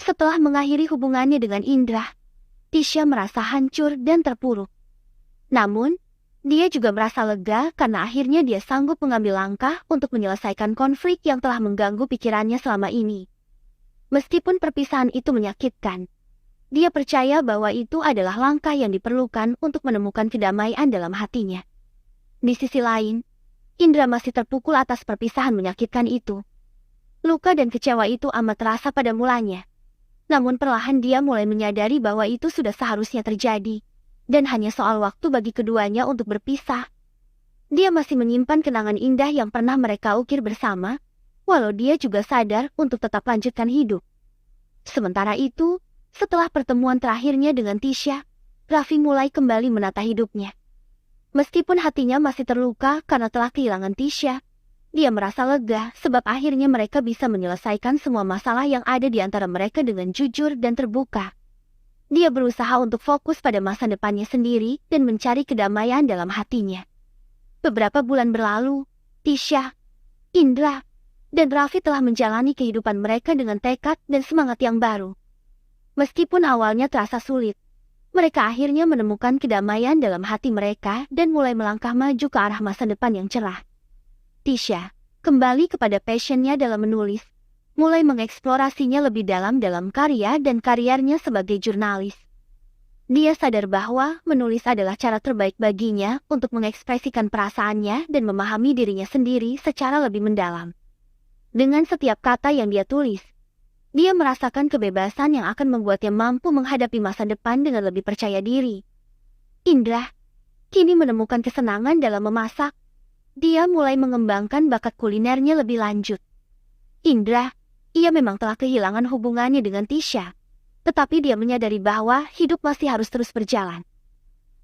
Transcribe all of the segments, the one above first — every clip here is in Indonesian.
Setelah mengakhiri hubungannya dengan Indra, Tisha merasa hancur dan terpuruk. Namun, dia juga merasa lega karena akhirnya dia sanggup mengambil langkah untuk menyelesaikan konflik yang telah mengganggu pikirannya selama ini. Meskipun perpisahan itu menyakitkan, dia percaya bahwa itu adalah langkah yang diperlukan untuk menemukan kedamaian dalam hatinya. Di sisi lain, Indra masih terpukul atas perpisahan menyakitkan itu. Luka dan kecewa itu amat terasa pada mulanya. Namun perlahan dia mulai menyadari bahwa itu sudah seharusnya terjadi, dan hanya soal waktu bagi keduanya untuk berpisah. Dia masih menyimpan kenangan indah yang pernah mereka ukir bersama, walau dia juga sadar untuk tetap lanjutkan hidup. Sementara itu, setelah pertemuan terakhirnya dengan Tisha, Raffi mulai kembali menata hidupnya. Meskipun hatinya masih terluka karena telah kehilangan Tisha, dia merasa lega sebab akhirnya mereka bisa menyelesaikan semua masalah yang ada di antara mereka dengan jujur dan terbuka. Dia berusaha untuk fokus pada masa depannya sendiri dan mencari kedamaian dalam hatinya. Beberapa bulan berlalu, Tisha, Indra, dan Raffi telah menjalani kehidupan mereka dengan tekad dan semangat yang baru. Meskipun awalnya terasa sulit, mereka akhirnya menemukan kedamaian dalam hati mereka dan mulai melangkah maju ke arah masa depan yang cerah. Tisha kembali kepada passionnya dalam menulis, mulai mengeksplorasinya lebih dalam karya dan karirnya sebagai jurnalis. Dia sadar bahwa menulis adalah cara terbaik baginya untuk mengekspresikan perasaannya dan memahami dirinya sendiri secara lebih mendalam. Dengan setiap kata yang dia tulis, dia merasakan kebebasan yang akan membuatnya mampu menghadapi masa depan dengan lebih percaya diri. Indra kini menemukan kesenangan dalam memasak. Dia mulai mengembangkan bakat kulinernya lebih lanjut. Indra, ia memang telah kehilangan hubungannya dengan Tisha, tetapi dia menyadari bahwa hidup masih harus terus berjalan.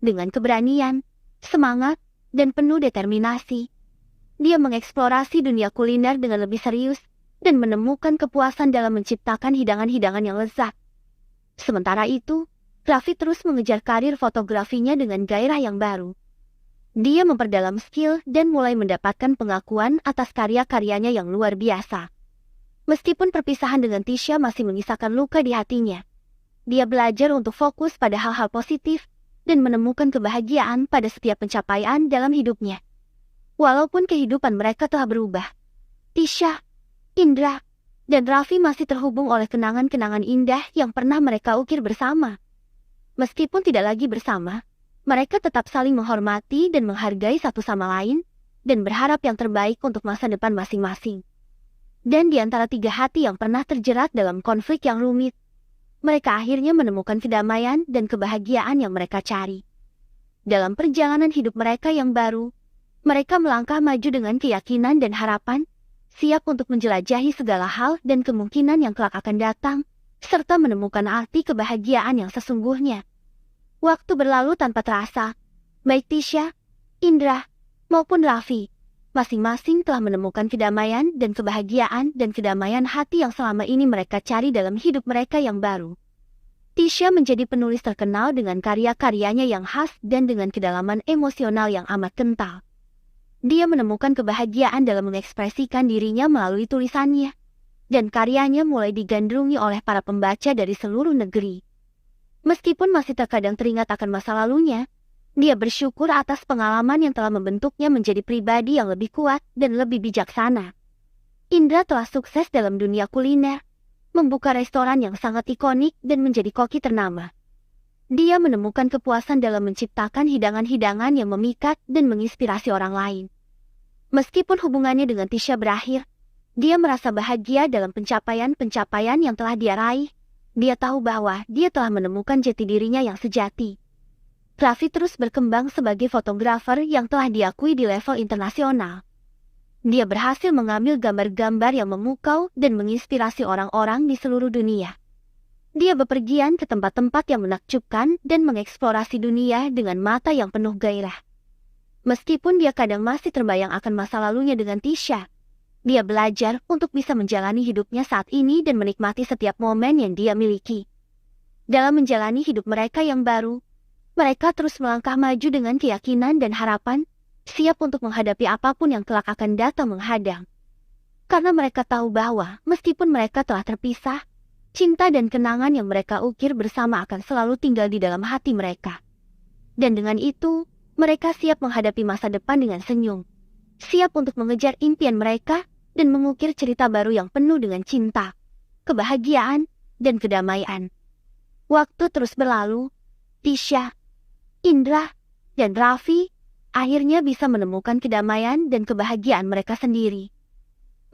Dengan keberanian, semangat, dan penuh determinasi, dia mengeksplorasi dunia kuliner dengan lebih serius dan menemukan kepuasan dalam menciptakan hidangan-hidangan yang lezat. Sementara itu, Raffi terus mengejar karir fotografinya dengan gairah yang baru. Dia memperdalam skill dan mulai mendapatkan pengakuan atas karya-karyanya yang luar biasa. Meskipun perpisahan dengan Tisha masih menyisakan luka di hatinya, dia belajar untuk fokus pada hal-hal positif dan menemukan kebahagiaan pada setiap pencapaian dalam hidupnya. Walaupun kehidupan mereka telah berubah, Tisha, Indra, dan Raffi masih terhubung oleh kenangan-kenangan indah yang pernah mereka ukir bersama. Meskipun tidak lagi bersama, mereka tetap saling menghormati dan menghargai satu sama lain, dan berharap yang terbaik untuk masa depan masing-masing. Dan di antara tiga hati yang pernah terjerat dalam konflik yang rumit, mereka akhirnya menemukan kedamaian dan kebahagiaan yang mereka cari. Dalam perjalanan hidup mereka yang baru, mereka melangkah maju dengan keyakinan dan harapan, siap untuk menjelajahi segala hal dan kemungkinan yang kelak akan datang, serta menemukan arti kebahagiaan yang sesungguhnya. Waktu berlalu tanpa terasa. Baik Tisha, Indra, maupun Raffi, masing-masing telah menemukan kedamaian dan kedamaian hati yang selama ini mereka cari dalam hidup mereka yang baru. Tisha menjadi penulis terkenal dengan karya-karyanya yang khas dan dengan kedalaman emosional yang amat kental. Dia menemukan kebahagiaan dalam mengekspresikan dirinya melalui tulisannya, dan karyanya mulai digandrungi oleh para pembaca dari seluruh negeri. Meskipun masih terkadang teringat akan masa lalunya, dia bersyukur atas pengalaman yang telah membentuknya menjadi pribadi yang lebih kuat dan lebih bijaksana. Indra telah sukses dalam dunia kuliner, membuka restoran yang sangat ikonik dan menjadi koki ternama. Dia menemukan kepuasan dalam menciptakan hidangan-hidangan yang memikat dan menginspirasi orang lain. Meskipun hubungannya dengan Tisha berakhir, dia merasa bahagia dalam pencapaian-pencapaian yang telah dia raih. Dia tahu bahwa dia telah menemukan jati dirinya yang sejati. Raffi terus berkembang sebagai fotografer yang telah diakui di level internasional. Dia berhasil mengambil gambar-gambar yang memukau dan menginspirasi orang-orang di seluruh dunia. Dia bepergian ke tempat-tempat yang menakjubkan dan mengeksplorasi dunia dengan mata yang penuh gairah. Meskipun dia kadang masih terbayang akan masa lalunya dengan Tisha, dia belajar untuk bisa menjalani hidupnya saat ini dan menikmati setiap momen yang dia miliki. Dalam menjalani hidup mereka yang baru, mereka terus melangkah maju dengan keyakinan dan harapan, siap untuk menghadapi apapun yang kelak akan datang menghadang. Karena mereka tahu bahwa meskipun mereka telah terpisah, Cinta dan kenangan yang mereka ukir bersama akan selalu tinggal di dalam hati mereka. Dan dengan itu, mereka siap menghadapi masa depan dengan senyum. Siap untuk mengejar impian mereka dan mengukir cerita baru yang penuh dengan cinta, kebahagiaan, dan kedamaian. Waktu terus berlalu. Tisha, Indra, dan Raffi akhirnya bisa menemukan kedamaian dan kebahagiaan mereka sendiri.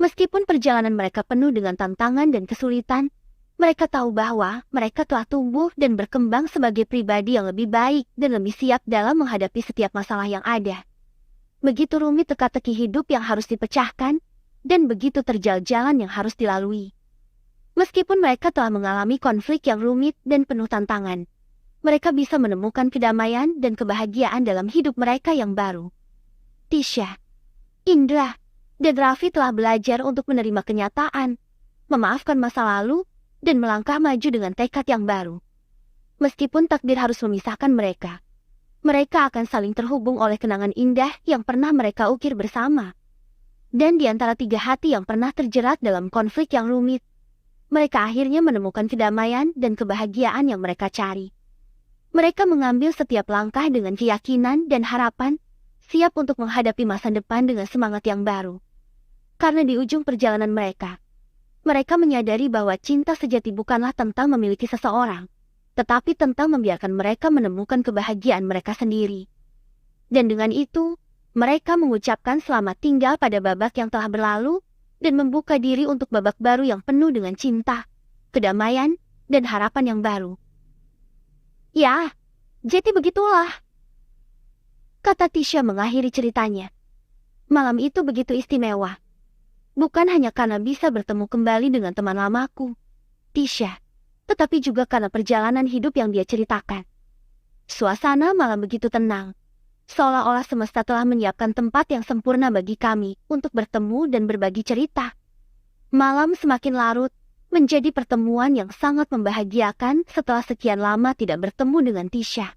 Meskipun perjalanan mereka penuh dengan tantangan dan kesulitan, mereka tahu bahwa mereka telah tumbuh dan berkembang sebagai pribadi yang lebih baik dan lebih siap dalam menghadapi setiap masalah yang ada. Begitu rumit teka-teki hidup yang harus dipecahkan, dan begitu terjal jalan yang harus dilalui. Meskipun mereka telah mengalami konflik yang rumit dan penuh tantangan, mereka bisa menemukan kedamaian dan kebahagiaan dalam hidup mereka yang baru. Tisha, Indra, dan Raffi telah belajar untuk menerima kenyataan, memaafkan masa lalu, dan melangkah maju dengan tekad yang baru. Meskipun takdir harus memisahkan mereka, mereka akan saling terhubung oleh kenangan indah yang pernah mereka ukir bersama. Dan di antara tiga hati yang pernah terjerat dalam konflik yang rumit, mereka akhirnya menemukan kedamaian dan kebahagiaan yang mereka cari. Mereka mengambil setiap langkah dengan keyakinan dan harapan, siap untuk menghadapi masa depan dengan semangat yang baru. Karena di ujung perjalanan mereka menyadari bahwa cinta sejati bukanlah tentang memiliki seseorang, tetapi tentang membiarkan mereka menemukan kebahagiaan mereka sendiri. Dan dengan itu, mereka mengucapkan selamat tinggal pada babak yang telah berlalu, dan membuka diri untuk babak baru yang penuh dengan cinta, kedamaian, dan harapan yang baru. Ya, jadi begitulah, kata Tisha mengakhiri ceritanya. Malam itu begitu istimewa. Bukan hanya karena bisa bertemu kembali dengan teman lamaku, Tisha, tetapi juga karena perjalanan hidup yang dia ceritakan. Suasana malam begitu tenang, seolah-olah semesta telah menyiapkan tempat yang sempurna bagi kami untuk bertemu dan berbagi cerita. Malam semakin larut, menjadi pertemuan yang sangat membahagiakan setelah sekian lama tidak bertemu dengan Tisha.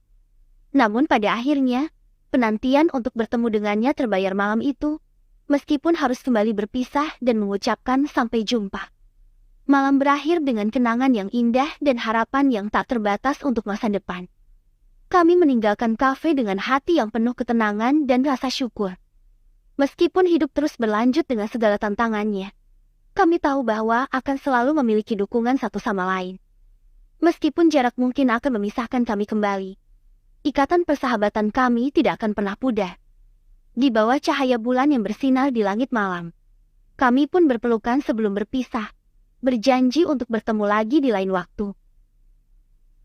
Namun pada akhirnya, penantian untuk bertemu dengannya terbayar malam itu, meskipun harus kembali berpisah dan mengucapkan sampai jumpa. Malam berakhir dengan kenangan yang indah dan harapan yang tak terbatas untuk masa depan. Kami meninggalkan kafe dengan hati yang penuh ketenangan dan rasa syukur. Meskipun hidup terus berlanjut dengan segala tantangannya, kami tahu bahwa akan selalu memiliki dukungan satu sama lain. Meskipun jarak mungkin akan memisahkan kami kembali, ikatan persahabatan kami tidak akan pernah pudar. Di bawah cahaya bulan yang bersinar di langit malam, kami pun berpelukan sebelum berpisah, berjanji untuk bertemu lagi di lain waktu.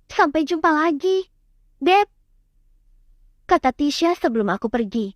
Sampai jumpa lagi, Beb, kata Tisha sebelum aku pergi.